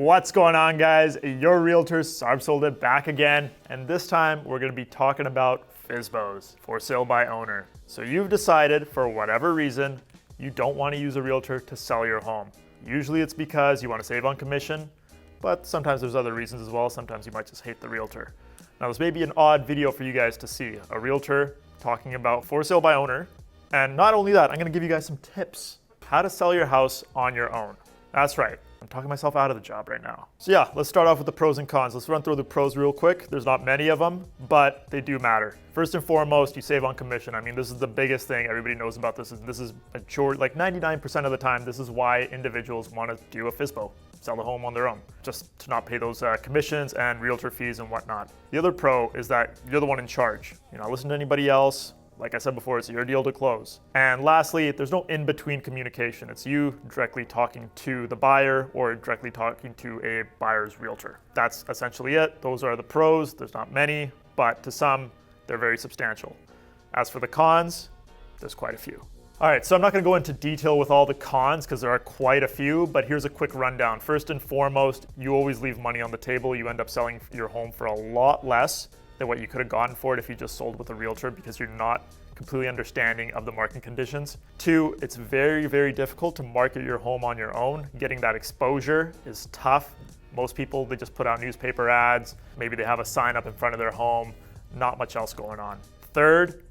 What's going on, guys? Your realtor, Sarb sold it back again, and this time we're going to be talking about FSBOs, for sale by owner. So you've decided, for whatever reason, you don't want to use a realtor to sell your home. Usually it's because you want to save on commission, but sometimes there's other reasons as well. Sometimes you might just hate the realtor. Now this may be an odd video for you guys to see, a realtor talking about for sale by owner. And not only that, I'm going to give you guys some tips how to sell your house on your own. That's right. I'm talking myself out of the job right now. So yeah, let's start off with the pros and cons. Let's run through the pros real quick. There's not many of them, but they do matter. First and foremost, you save on commission. I mean, this is the biggest thing everybody knows about this. This is like 99% of the time, this is why individuals want to do a FSBO, sell the home on their own, just to not pay those commissions and realtor fees and whatnot. The other pro is that you're the one in charge. You're not listening to anybody else. Like I said before, it's your deal to close. And lastly, there's no in-between communication. It's you directly talking to the buyer or directly talking to a buyer's realtor. That's essentially it. Those are the pros. There's not many, but to some, they're very substantial. As for the cons, there's quite a few. All right, so I'm not gonna go into detail with all the cons because there are quite a few, but here's a quick rundown. First and foremost, you always leave money on the table. You end up selling your home for a lot less than what you could have gotten for it if you just sold with a realtor because you're not completely understanding of the market conditions. Two, it's very, very difficult to market your home on your own. Getting that exposure is tough. Most people, they just put out newspaper ads. Maybe they have a sign up in front of their home, not much else going on. Third,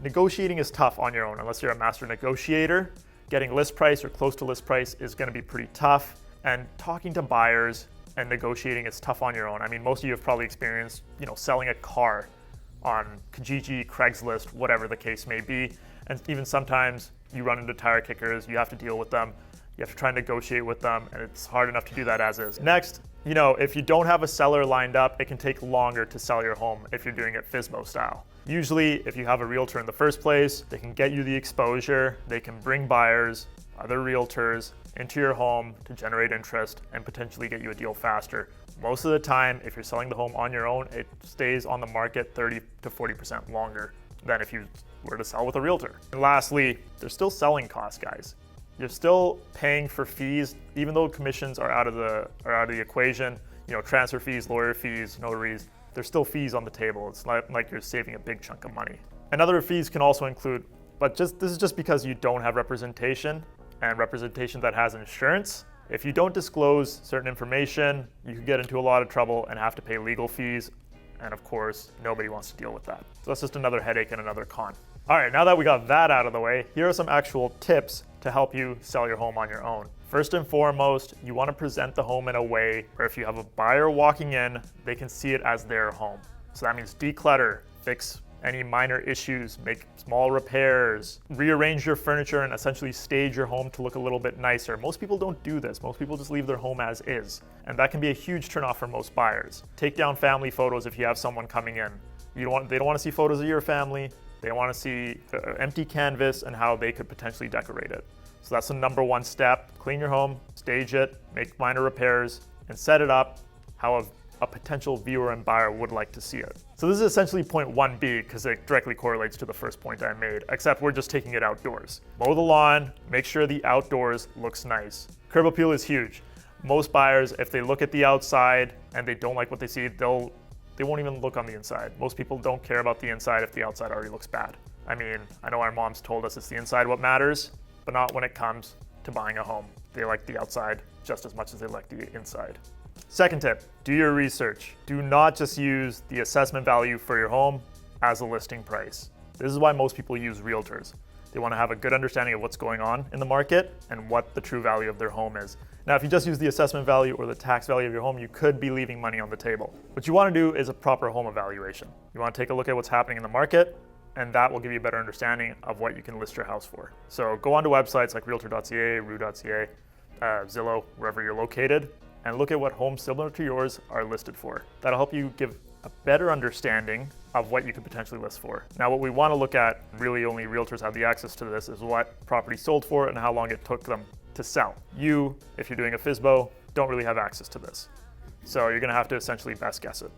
negotiating is tough on your own. Unless you're a master negotiator, getting list price or close to list price is gonna be pretty tough. And talking to buyers and negotiating is tough on your own. I mean, most of you have probably experienced, selling a car on Kijiji, Craigslist, whatever the case may be. And even sometimes you run into tire kickers, you have to deal with them, you have to try and negotiate with them, and it's hard enough to do that as is. Next, if you don't have a seller lined up, it can take longer to sell your home if you're doing it FSBO style. Usually, if you have a realtor in the first place, they can get you the exposure, they can bring buyers, other realtors into your home to generate interest and potentially get you a deal faster. Most of the time, if you're selling the home on your own, it stays on the market 30 to 40% longer than if you were to sell with a realtor. And lastly, there's still selling costs, guys. You're still paying for fees, even though commissions are out of the equation. Transfer fees, lawyer fees, notaries. There's still fees on the table. It's not like you're saving a big chunk of money. And other fees can also include, but this is just because you don't have representation and representation that has insurance. If you don't disclose certain information, you could get into a lot of trouble and have to pay legal fees. And of course, nobody wants to deal with that. So that's just another headache and another con. All right, now that we got that out of the way, here are some actual tips to help you sell your home on your own. First and foremost, you want to present the home in a way where if you have a buyer walking in, they can see it as their home. So that means declutter, fix any minor issues, make small repairs, rearrange your furniture and essentially stage your home to look a little bit nicer. Most people don't do this. Most people just leave their home as is. And that can be a huge turnoff for most buyers. Take down family photos if you have someone coming in. They don't want to see photos of your family. They want to see the empty canvas and how they could potentially decorate it. So that's the number one step. Clean your home, stage it, make minor repairs, and set it up how a potential viewer and buyer would like to see it. So this is essentially point 1B because it directly correlates to the first point I made, except we're just taking it outdoors. Mow the lawn, make sure the outdoors looks nice. Curb appeal is huge. Most buyers, if they look at the outside and they don't like what they see, they won't even look on the inside. Most people don't care about the inside if the outside already looks bad. I mean, I know our moms told us it's the inside what matters, but not when it comes to buying a home. They like the outside just as much as they like the inside. Second tip, do your research. Do not just use the assessment value for your home as a listing price. This is why most people use realtors. They want to have a good understanding of what's going on in the market and what the true value of their home is. Now, if you just use the assessment value or the tax value of your home, you could be leaving money on the table. What you want to do is a proper home evaluation. You want to take a look at what's happening in the market, and that will give you a better understanding of what you can list your house for. So go onto websites like realtor.ca, rue.ca, Zillow, wherever you're located, and look at what homes similar to yours are listed for. That'll help you give a better understanding of what you could potentially list for. Now, what we want to look at, really only realtors have the access to this, is what property sold for and how long it took them to sell. You, if you're doing a FSBO, don't really have access to this. So you're gonna have to essentially best guess it.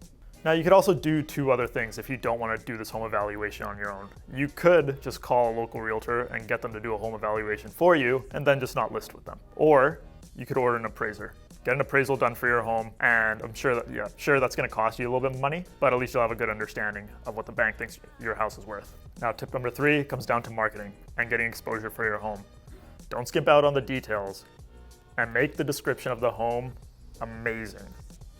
Now, you could also do two other things if you don't want to do this home evaluation on your own. You could just call a local realtor and get them to do a home evaluation for you and then just not list with them. Or you could order an appraiser. get an appraisal done for your home, and I'm sure that's going to cost you a little bit of money, but at least you'll have a good understanding of what the bank thinks your house is worth. Now, tip number 3 comes down to marketing and getting exposure for your home. Don't skimp out on the details and make the description of the home amazing.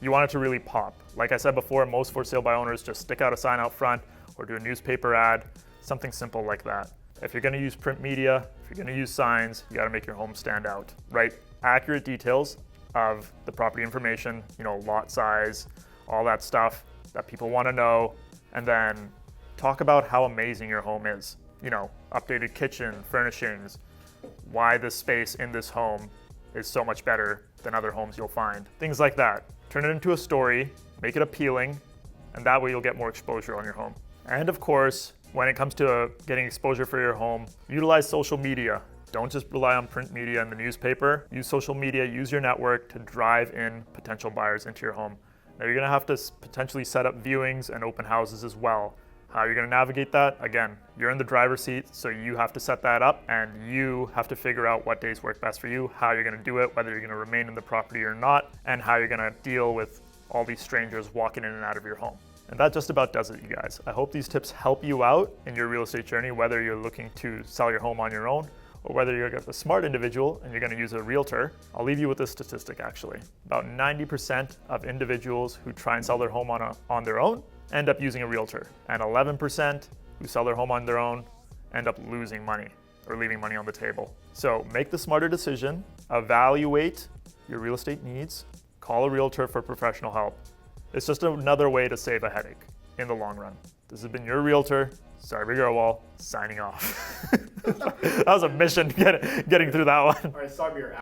You want it to really pop. Like I said before, most for sale by owners just stick out a sign out front or do a newspaper ad, something simple like that. If you're going to use print media, if you're going to use signs, you got to make your home stand out. Write accurate details of the property information, lot size, all that stuff that people want to know, and then talk about how amazing your home is. Updated kitchen, furnishings, why this space in this home is so much better than other homes you'll find. Things like that. Turn it into a story, make it appealing, and that way you'll get more exposure on your home. And of course, when it comes to getting exposure for your home, utilize social media. Don't just rely on print media and the newspaper. Use social media, use your network to drive in potential buyers into your home. Now you're gonna have to potentially set up viewings and open houses as well. How you're gonna navigate that? Again, you're in the driver's seat, so you have to set that up and you have to figure out what days work best for you, how you're gonna do it, whether you're gonna remain in the property or not, and how you're gonna deal with all these strangers walking in and out of your home. And that just about does it, you guys. I hope these tips help you out in your real estate journey, whether you're looking to sell your home on your own or whether you're a smart individual and you're gonna use a realtor. I'll leave you with this statistic actually. About 90% of individuals who try and sell their home on their own end up using a realtor, and 11% who sell their home on their own end up losing money or leaving money on the table. So make the smarter decision, evaluate your real estate needs, call a realtor for professional help. It's just another way to save a headache in the long run. This has been your realtor, Sarbir Grewal, signing off. That was a mission getting through that one. All right, Sarbir.